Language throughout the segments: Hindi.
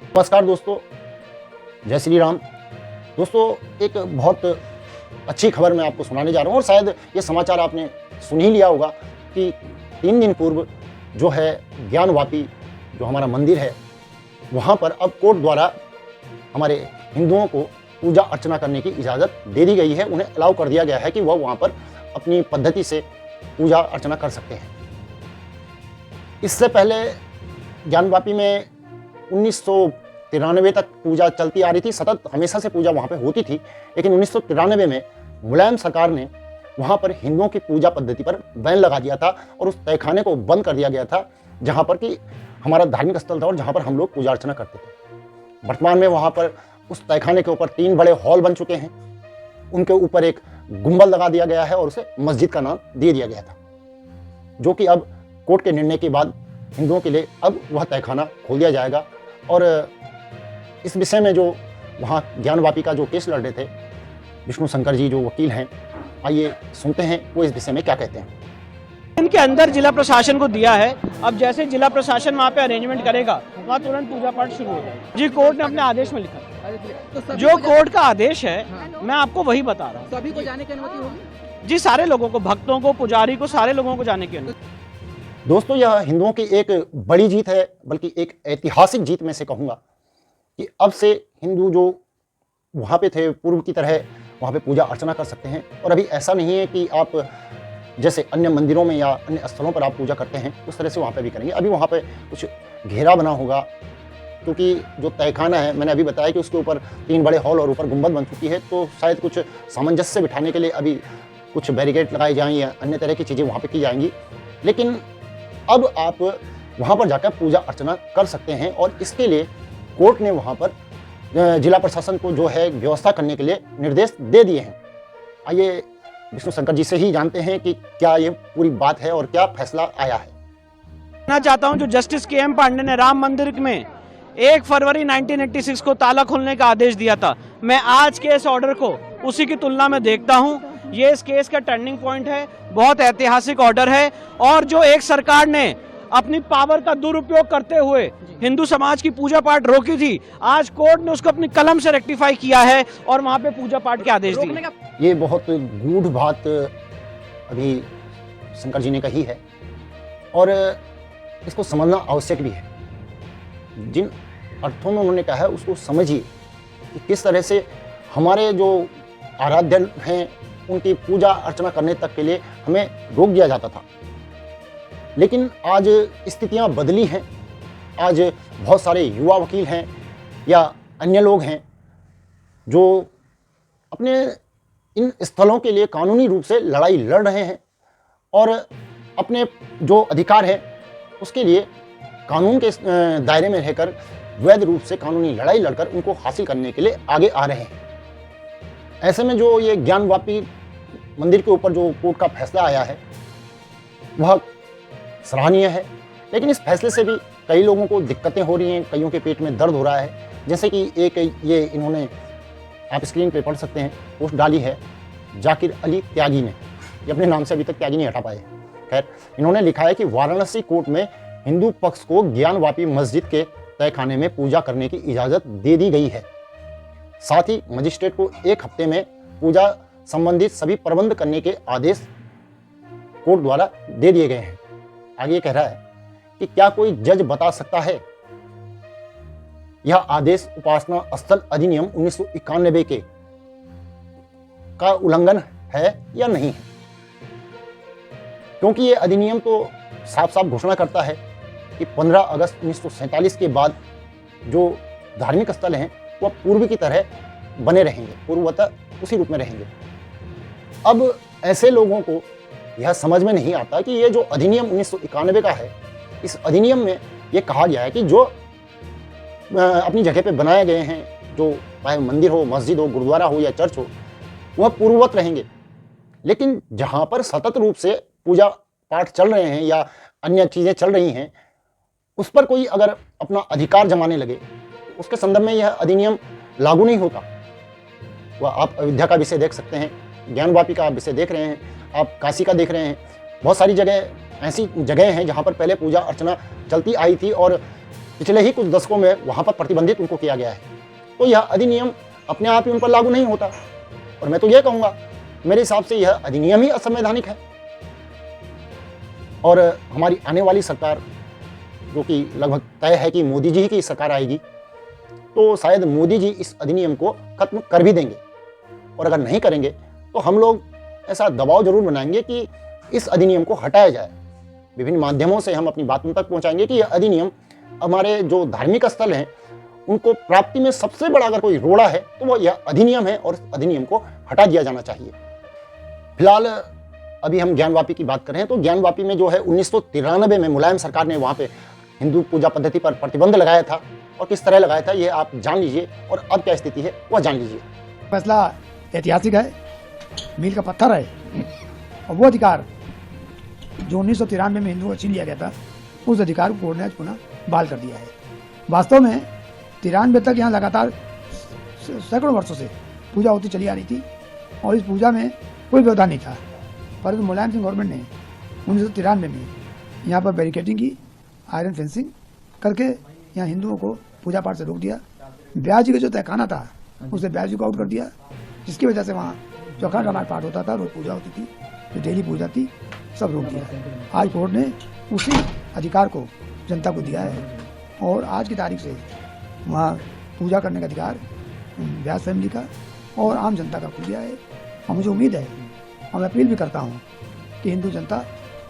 नमस्कार दोस्तों, जय श्री राम। दोस्तों, एक बहुत अच्छी खबर मैं आपको सुनाने जा रहा हूँ और शायद ये समाचार आपने सुन ही लिया होगा कि 3 दिन पूर्व जो है ज्ञानवापी जो हमारा मंदिर है, वहाँ पर अब कोर्ट द्वारा हमारे हिंदुओं को पूजा अर्चना करने की इजाज़त दे दी गई है। उन्हें अलाउ कर दिया गया है कि वह वहाँ पर अपनी पद्धति से पूजा अर्चना कर सकते हैं। इससे पहले ज्ञानवापी में 1993 तक पूजा चलती आ रही थी, सतत हमेशा से पूजा वहाँ पे होती थी। लेकिन 1993 में मुलायम सरकार ने वहाँ पर हिंदुओं की पूजा पद्धति पर बैन लगा दिया था और उस तहखाने को बंद कर दिया गया था, जहाँ पर कि हमारा धार्मिक स्थल था और जहाँ पर हम लोग पूजा अर्चना करते थे। वर्तमान में वहाँ पर उस तहखाने के ऊपर 3 बड़े हॉल बन चुके हैं। उनके ऊपर एक गुंबद लगा दिया गया है और उसे मस्जिद का नाम दे दिया गया था, जो कि अब कोर्ट के निर्णय के बाद हिंदुओं के लिए अब वह तहखाना खोल दिया जाएगा। और इस विषय में जो वहाँ ज्ञानवापी का जो केस लड़ रहे थे विष्णु शंकर जी जो वकील हैं, आइए सुनते हैं वो इस विषय में क्या कहते हैं। इनके अंदर जिला प्रशासन को दिया है। अब जैसे जिला प्रशासन वहाँ पे अरेंजमेंट करेगा, वहाँ तुरंत पूजा पाठ शुरू हो जाएगा। जी, कोर्ट ने अपने आदेश में लिखा, तो जो कोर्ट का आदेश है मैं आपको वही बता रहा हूँ। सभी को जाने की अनुमति होगी? जी, सारे लोगों को, भक्तों को, पुजारी को, सारे लोगों को जाने की अनुमति। दोस्तों, यह हिंदुओं की एक बड़ी जीत है, बल्कि एक ऐतिहासिक जीत में से कहूँगा कि अब से हिंदू जो वहाँ पे थे पूर्व की तरह वहाँ पे पूजा अर्चना कर सकते हैं। और अभी ऐसा नहीं है कि आप जैसे अन्य मंदिरों में या अन्य स्थलों पर आप पूजा करते हैं उस तरह से वहाँ पे भी करेंगे। अभी वहाँ पे कुछ घेरा बना होगा, क्योंकि जो तहखाना है मैंने अभी बताया कि उसके ऊपर 3 बड़े हॉल और ऊपर गुंबद बन चुकी है, तो शायद कुछ सामंजस्य बिठाने के लिए अभी कुछ बैरिकेड लगाए जाएंगे या अन्य तरह की चीज़ें वहाँ पर की जाएंगी। लेकिन अब आप वहाँ पर जाकर पूजा अर्चना कर सकते हैं और इसके लिए कोर्ट ने वहाँ पर जिला प्रशासन को जो है व्यवस्था करने के लिए निर्देश दे दिए हैं। आइए विष्णु शंकर जी से ही जानते हैं कि क्या ये पूरी बात है और क्या फैसला आया है। मैं चाहता हूँ जो जस्टिस के.एम. पांडे ने राम मंदिर में 1 फरवरी 1986 को ताला खोलने का आदेश दिया था, मैं आज के इस ऑर्डर को उसी की तुलना में देखता हूँ। ये इस केस का टर्निंग पॉइंट है, बहुत ऐतिहासिक ऑर्डर है। और जो एक सरकार ने अपनी पावर का दुरुपयोग करते हुए हिंदू समाज की पूजा पाठ रोकी थी, आज कोर्ट ने उसको अपनी कलम से रेक्टिफाई किया है और वहां पे पूजा पाठ के आदेश दिए। ये बहुत गूढ़ बात अभी शंकर जी ने कही है और इसको समझना आवश्यक भी है। जिन अर्थों में उन्होंने कहा है उसको समझिए कि किस तरह से हमारे जो आराध्य हैं उनकी पूजा अर्चना करने तक के लिए हमें रोक दिया जाता था। लेकिन आज स्थितियां बदली हैं। आज बहुत सारे युवा वकील हैं या अन्य लोग हैं जो अपने इन स्थलों के लिए कानूनी रूप से लड़ाई लड़ रहे हैं और अपने जो अधिकार है उसके लिए कानून के दायरे में रहकर वैध रूप से कानूनी लड़ाई लड़कर उनको हासिल करने के लिए आगे आ रहे हैं। ऐसे में जो ये ज्ञानवापी मंदिर के ऊपर जो कोर्ट का फैसला आया है वह सराहनीय है। लेकिन इस फैसले से भी कई लोगों को दिक्कतें हो रही हैं, कईयों के पेट में दर्द हो रहा है। जैसे कि एक ये इन्होंने, आप स्क्रीन पे पढ़ सकते हैं, पोस्ट डाली है जाकिर अली त्यागी ने। ये अपने नाम से अभी तक त्यागी नहीं हटा पाए। खैर, इन्होंने लिखा है कि वाराणसी कोर्ट में हिंदू पक्ष को ज्ञानवापी मस्जिद के तहखाने में पूजा करने की इजाज़त दे दी गई है। साथ ही मजिस्ट्रेट को 1 हफ्ते में पूजा संबंधित सभी प्रबंध करने के आदेश कोर्ट द्वारा दे दिए गए हैं। आगे कह रहा है कि क्या कोई जज बता सकता है यह आदेश उपासना स्थल अधिनियम 1991 के का उल्लंघन है या नहीं है, क्योंकि यह अधिनियम तो साफ साफ घोषणा करता है कि 15 अगस्त 1947 के बाद जो धार्मिक स्थल हैं वह पूर्व की तरह बने रहेंगे, पूर्ववत उसी रूप में रहेंगे। अब ऐसे लोगों को यह समझ में नहीं आता कि ये जो अधिनियम 1991 का है, इस अधिनियम में ये कहा गया है कि जो अपनी जगह पे बनाए गए हैं, जो चाहे मंदिर हो, मस्जिद हो, गुरुद्वारा हो या चर्च हो, वह पूर्ववत रहेंगे। लेकिन जहाँ पर सतत रूप से पूजा पाठ चल रहे हैं या अन्य चीज़ें चल रही हैं, उस पर कोई अगर अपना अधिकार जमाने लगे, उसके संदर्भ में यह अधिनियम लागू नहीं होता। वह आप अयोध्या का विषय देख सकते हैं, ज्ञानवापी का आप विषय देख रहे हैं, आप काशी का देख रहे हैं। बहुत सारी जगह ऐसी जगह हैं जहाँ पर पहले पूजा अर्चना चलती आई थी और पिछले ही कुछ दशकों में वहाँ पर प्रतिबंधित उनको किया गया है। तो यह अधिनियम अपने आप ही उन पर लागू नहीं होता। और मैं तो यह कहूँगा, मेरे हिसाब से यह अधिनियम ही असंवैधानिक है। और हमारी आने वाली सरकार, जो कि लगभग तय है कि मोदी जी की सरकार आएगी, तो शायद मोदी जी इस अधिनियम को खत्म कर भी देंगे। और अगर नहीं करेंगे तो हम लोग ऐसा दबाव जरूर बनाएंगे कि इस अधिनियम को हटाया जाए। विभिन्न माध्यमों से हम अपनी बात उन तक पहुंचाएंगे कि यह अधिनियम हमारे जो धार्मिक स्थल हैं उनको प्राप्ति में सबसे बड़ा अगर कोई रोड़ा है तो वो यह अधिनियम है, और इस अधिनियम को हटा दिया जाना चाहिए। फिलहाल अभी हम ज्ञानवापी की बात करें तो ज्ञानवापी में जो है 1993 में मुलायम सरकार ने वहाँ पे हिंदू पूजा पद्धति पर प्रतिबंध लगाया था, और किस तरह लगाया था ये आप जान लीजिए, और अब क्या स्थिति है वह जान लीजिए। फैसला ऐतिहासिक है, मील का पत्थर है, और वो अधिकार जो 1993 में हिंदुओं को छीन लिया गया था, उस अधिकार को कोर्ट ने आज पुनः बहाल कर दिया है। वास्तव में 93 तक यहाँ लगातार सैकड़ों वर्षों से पूजा होती चली आ रही थी, और इस पूजा में कोई व्यवधान नहीं था। परंतु मुलायम सिंह गवर्नमेंट ने 1993 में यहाँ पर बैरिकेडिंग की, आयरन फेंसिंग करके यहाँ हिंदुओं को पूजा पाठ से रोक दिया। ब्यास जी का जो तहखाना था उसे ब्यास जी को आउट कर दिया, जिसकी वजह से वहाँ जो अखंड रामायण पाठ होता था, रोज पूजा होती थी, जो डेली पूजा थी, सब रोक दिया। आज कोर्ट ने उसी अधिकार को जनता को दिया है, और आज की तारीख से वहाँ पूजा करने का अधिकार ब्यास फैमिली का और आम जनता का खुल गया है। और मुझे उम्मीद है, और मैं अपील भी करता हूँ कि हिंदू जनता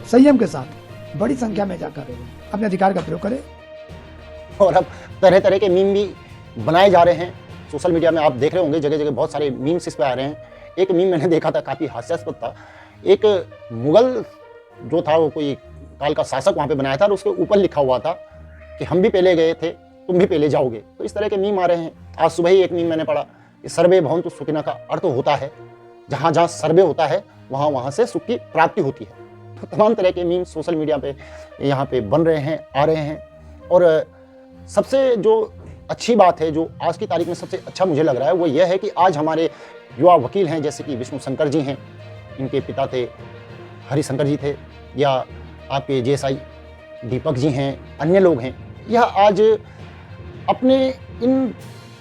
संयम के साथ बड़ी संख्या में जाकर अपने अधिकार का प्रयोग करे। और अब तरह तरह के मीम भी बनाए जा रहे हैं सोशल मीडिया में, आप देख रहे होंगे जगह जगह बहुत सारे मीम्स इस पे आ रहे हैं। एक मीम मैंने देखा था, काफ़ी हास्यास्पद था। एक मुगल जो था, वो कोई काल का शासक वहाँ पे बनाया था, और उसके ऊपर लिखा हुआ था कि हम भी पहले गए थे, तुम भी पहले जाओगे। तो इस तरह के मीम आ रहे हैं। आज सुबह ही एक मीम मैंने पढ़ा कि सर्वे भवन्तु सुखिनः का अर्थ होता है जहाँ जहाँ सर्वे होता है वहाँ वहाँ से सुख की प्राप्ति होती है। तो तमाम तरह के मीम सोशल मीडिया पे यहाँ पे बन रहे हैं, आ रहे हैं। और सबसे जो अच्छी बात है, जो आज की तारीख में सबसे अच्छा मुझे लग रहा है, वो यह है कि आज हमारे युवा वकील हैं, जैसे कि विष्णु शंकर जी हैं, इनके पिता थे हरिशंकर जी थे, या आपके जेएसआई दीपक जी हैं, अन्य लोग हैं, यह आज अपने इन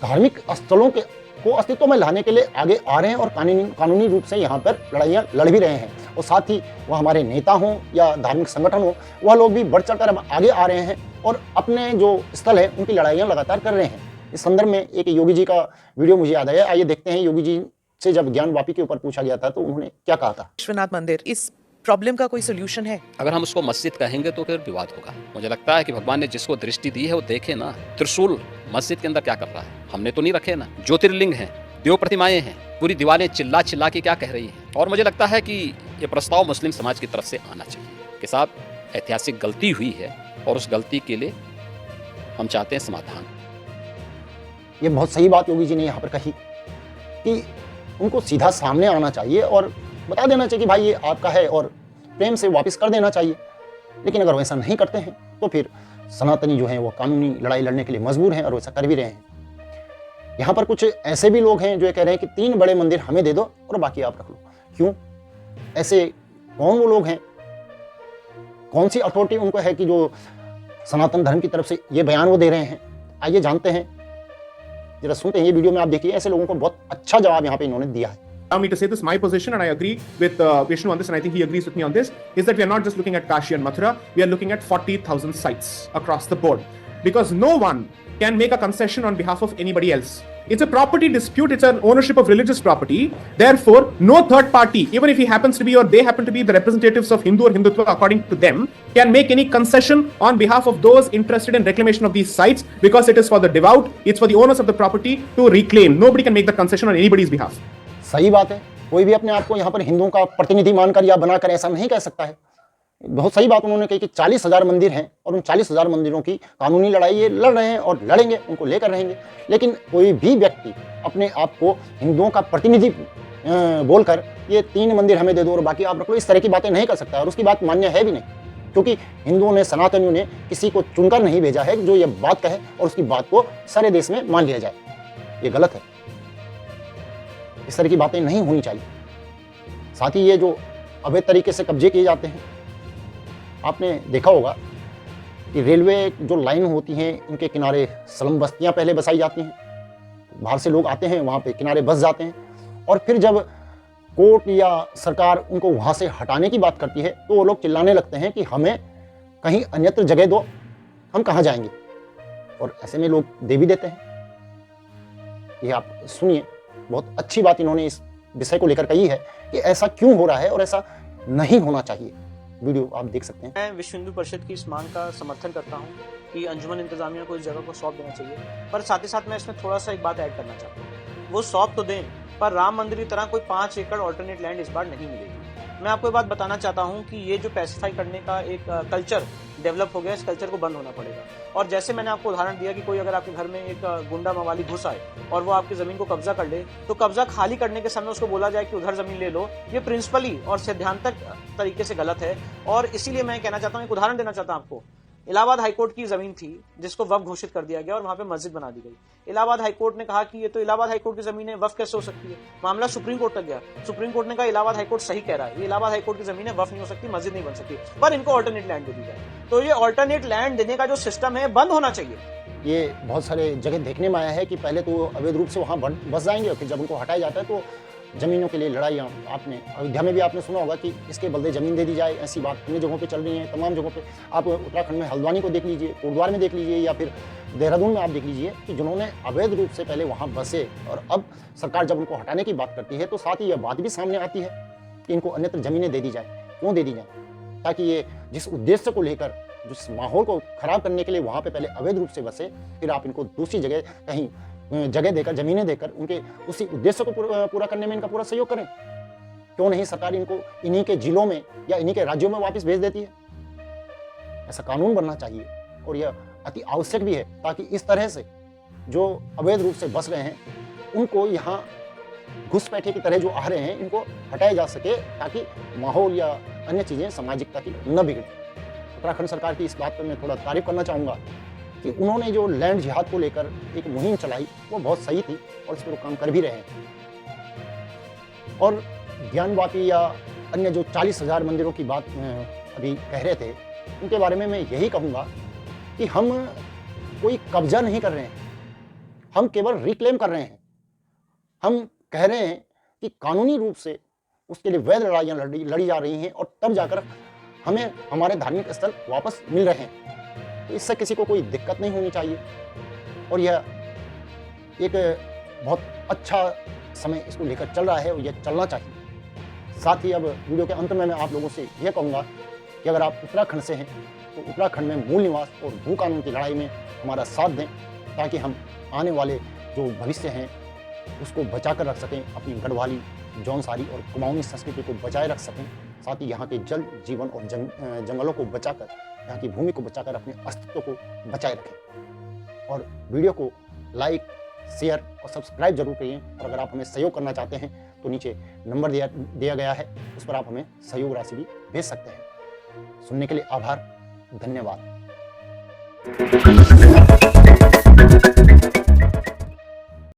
धार्मिक स्थलों को अस्तित्व में लाने के लिए आगे आ रहे हैं, और कानूनी रूप से यहाँ पर लड़ाइयाँ लड़ भी रहे हैं। और साथ ही वह हमारे नेता हों या धार्मिक संगठन हो, वह लोग भी बढ़ चढ़ कर अब आगे आ रहे हैं, और अपने जो स्थल है उनकी लड़ाइयाँ लगातार कर रहे हैं। इस संदर्भ में एक योगी जी का वीडियो मुझे याद आया। आइए देखते हैं योगी जी से जब ज्ञानवापी के ऊपर पूछा गया था तो उन्होंने क्या कहा था। विश्वनाथ मंदिर, इस प्रॉब्लम का कोई सोल्यूशन है? अगर हम उसको मस्जिद कहेंगे तो फिर विवाद होगा। मुझे लगता है कि भगवान ने जिसको दृष्टि दी है वो देखे ना। त्रिशूल मस्जिद के अंदर क्या कर रहा है, हमने तो नहीं रखे ना। ज्योतिर्लिंग हैं, देव प्रतिमाएं हैं, पूरी दीवारें चिल्ला चिल्ला के क्या कह रही हैं। और मुझे लगता है कि ये प्रस्ताव मुस्लिम समाज की तरफ से आना चाहिए कि साहब ऐतिहासिक गलती हुई है, और उस गलती के लिए हम चाहते हैं समाधान। ये बहुत सही बात योगी जी ने यहाँ पर कही कि उनको सीधा सामने आना चाहिए और बता देना चाहिए कि भाई ये आपका है, और प्रेम से वापस कर देना चाहिए। लेकिन अगर वैसा नहीं करते हैं तो फिर सनातनी जो हैं वो कानूनी लड़ाई लड़ने के लिए मजबूर हैं, और वैसा कर भी रहे हैं। यहाँ पर कुछ ऐसे भी लोग हैं जो ये कह रहे हैं कि 3 बड़े मंदिर हमें दे दो और बाकी आप रख लो। क्यों? ऐसे कौन वो लोग हैं, कौन सी अथॉरिटी उनको है कि जो सनातन धर्म की तरफ से ये बयान वो दे रहे हैं? आइए जानते हैं, जरा सुनते हैं। ये वीडियो में आप देखिए, ऐसे लोगों को बहुत अच्छा जवाब यहाँ पे इन्होंने दिया है। Allow me to say this, my position, and I agree with Vishnu on this, and I think he agrees with me on this, is that we are not just looking at Kashi and Mathura, we are looking at 40,000 sites across the board. Because no one can make a concession on behalf of anybody else. It's a property dispute, it's an ownership of religious property. Therefore, no third party, even if he happens to be or they happen to be the representatives of Hindu or Hindutva according to them, can make any concession on behalf of those interested in reclamation of these sites, because it is for the devout, it's for the owners of the property to reclaim. Nobody can make the concession on anybody's behalf. सही बात है, कोई भी अपने आप को यहाँ पर हिंदुओं का प्रतिनिधि मानकर या बनाकर ऐसा नहीं कह सकता है। बहुत सही बात उन्होंने कही कि 40,000 मंदिर हैं, और उन 40,000 मंदिरों की कानूनी लड़ाई ये लड़ रहे हैं और लड़ेंगे, उनको लेकर रहेंगे। लेकिन कोई भी व्यक्ति अपने आप को हिंदुओं का प्रतिनिधि बोलकर ये 3 मंदिर हमें दे दो और बाकी आप रख लो, इस तरह की बातें नहीं कर सकता, और उसकी बात मान्य है भी नहीं। क्योंकि हिंदुओं ने, सनातनियों ने किसी को चुनकर नहीं भेजा है जो ये बात कहे और उसकी बात को सारे देश में मान लिया जाए। ये गलत है, इस तरह की बातें नहीं होनी चाहिए। साथ ही ये जो अवैध तरीके से कब्जे किए जाते हैं, आपने देखा होगा कि रेलवे जो लाइन होती हैं इनके किनारे स्लम बस्तियां पहले बसाई जाती हैं, बाहर से लोग आते हैं वहाँ पे किनारे बस जाते हैं, और फिर जब कोर्ट या सरकार उनको वहाँ से हटाने की बात करती है तो वो लोग चिल्लाने लगते हैं कि हमें कहीं अन्यत्र जगह दो, हम कहाँ जाएंगे, और ऐसे में लोग दे भी देते हैं। ये आप सुनिए, बहुत अच्छी बात इन्होंने इस विषय को लेकर कही है कि ऐसा क्यों हो रहा है और ऐसा नहीं होना चाहिए। वीडियो आप देख सकते हैं। मैं विश्व हिंदू परिषद की इस मांग का समर्थन करता हूं कि अंजुमन इंतजामिया को इस जगह को सौंप देना चाहिए, पर साथ ही साथ मैं इसमें थोड़ा सा एक बात ऐड करना चाहता हूं। वो सौंप तो दें, पर राम मंदिर की तरह कोई 5 एकड़ ऑल्टरनेट लैंड इस बार नहीं मिलेगी। मैं आपको ये बात बताना चाहता हूं कि ये जो पैसिफाई करने का एक कल्चर डेवलप हो गया, इस कल्चर को बंद होना पड़ेगा। और जैसे मैंने आपको उदाहरण दिया कि कोई अगर आपके घर में एक गुंडा मवाली घुस आए और वो आपकी जमीन को कब्जा कर ले, तो कब्जा खाली करने के समय उसको बोला जाए कि उधर जमीन ले लो, ये प्रिंसिपली और सिद्धांतक तरीके से गलत है। और इसीलिए मैं कहना चाहता हूँ, एक उदाहरण देना चाहता हूँ आपको। इलाहाबाद हाईकोर्ट की जमीन थी जिसको वक्फ घोषित कर दिया गया और वहां पे मस्जिद बना दी गई। इलाहाबाद हाईकोर्ट ने कहा कि ये तो इलाहाबाद हाईकोर्ट की जमीन है, वक्फ कैसे हो सकती है। मामला सुप्रीम कोर्ट तक गया, सुप्रीम कोर्ट ने कहा इलाहाबाद हाईकोर्ट सही कह रहा है, ये इलाहाबाद हाईकोर्ट की जमीन है, वक्फ नहीं हो सकती, मस्जिद नहीं बन सकती, पर इनको ऑल्टरनेट लैंड दे दी जाए। तो ये ऑल्टरनेट लैंड देने का जो सिस्टम है बंद होना चाहिए। ये बहुत सारे जगह देखने में आया है कि पहले तो अवैध रूप से वहाँ बस जाएंगे और फिर जब उनको हटाया जाता है तो ज़मीनों के लिए लड़ाइयाँ, आपने अयोध्या में भी आपने सुना होगा कि इसके बदले ज़मीन दे दी जाए, ऐसी बात अन्य जगहों पे चल रही है, तमाम जगहों पे। आप उत्तराखंड में हल्द्वानी को देख लीजिए, कोटद्वार में देख लीजिए, या फिर देहरादून में आप देख लीजिए कि जिन्होंने अवैध रूप से पहले वहाँ बसे और अब सरकार जब उनको हटाने की बात करती है तो साथ ही यह बात भी सामने आती है कि इनको अन्यत्र ज़मीनें दे दी जाए। क्यों दे दी जाए? ताकि ये जिस उद्देश्य को लेकर, जिस माहौल को खराब करने के लिए वहाँ पे पहले अवैध रूप से बसे, फिर आप इनको दूसरी जगह कहीं जगह देकर, ज़मीनें देकर उनके उसी उद्देश्य को पूरा करने में इनका पूरा सहयोग करें। क्यों नहीं सरकार इनको इन्हीं के जिलों में या इन्हीं के राज्यों में वापस भेज देती है? ऐसा कानून बनना चाहिए और यह अति आवश्यक भी है, ताकि इस तरह से जो अवैध रूप से बस रहे हैं उनको यहाँ घुसपैठे की तरह जो आ रहे हैं इनको हटाया जा सके, ताकि माहौल या अन्य चीज़ें सामाजिकता की न बिगड़े। उत्तराखंड सरकार की इस बात पर मैं थोड़ा तारीफ करना चाहूँगा कि उन्होंने जो लैंड जिहाद को लेकर एक मुहिम चलाई वो बहुत सही थी और इस पर वो काम कर भी रहे हैं। और ज्ञानवापी या अन्य जो 40,000 मंदिरों की बात अभी कह रहे थे, उनके बारे में मैं यही कहूँगा कि हम कोई कब्जा नहीं कर रहे हैं, हम केवल रिक्लेम कर रहे हैं। हम कह रहे हैं कि कानूनी रूप से उसके लिए वैध लड़ाइयाँ लड़ी जा रही हैं और तब जाकर हमें हमारे धार्मिक स्थल वापस मिल रहे हैं। तो इससे किसी को कोई दिक्कत नहीं होनी चाहिए और यह एक बहुत अच्छा समय इसको लेकर चल रहा है और यह चलना चाहिए। साथ ही अब वीडियो के अंत में मैं आप लोगों से यह कहूँगा कि अगर आप उत्तराखंड से हैं तो उत्तराखंड में मूल निवास और भू कानून की लड़ाई में हमारा साथ दें, ताकि हम आने वाले जो भविष्य हैं उसको बचा कर रख सकें, अपनी गढ़वाली, जौनसारी और कुमाऊनी संस्कृति को बचाए रख सकें। साथ ही यहाँ के जल जीवन और जंगलों को बचाकर, यहाँ की भूमि को बचाकर अपने अस्तित्व को बचाए रखें। और वीडियो को लाइक, शेयर और सब्सक्राइब जरूर करिए। और अगर आप हमें सहयोग करना चाहते हैं तो नीचे नंबर दिया गया है, उस पर आप हमें सहयोग राशि भी भेज सकते हैं। सुनने के लिए आभार, धन्यवाद।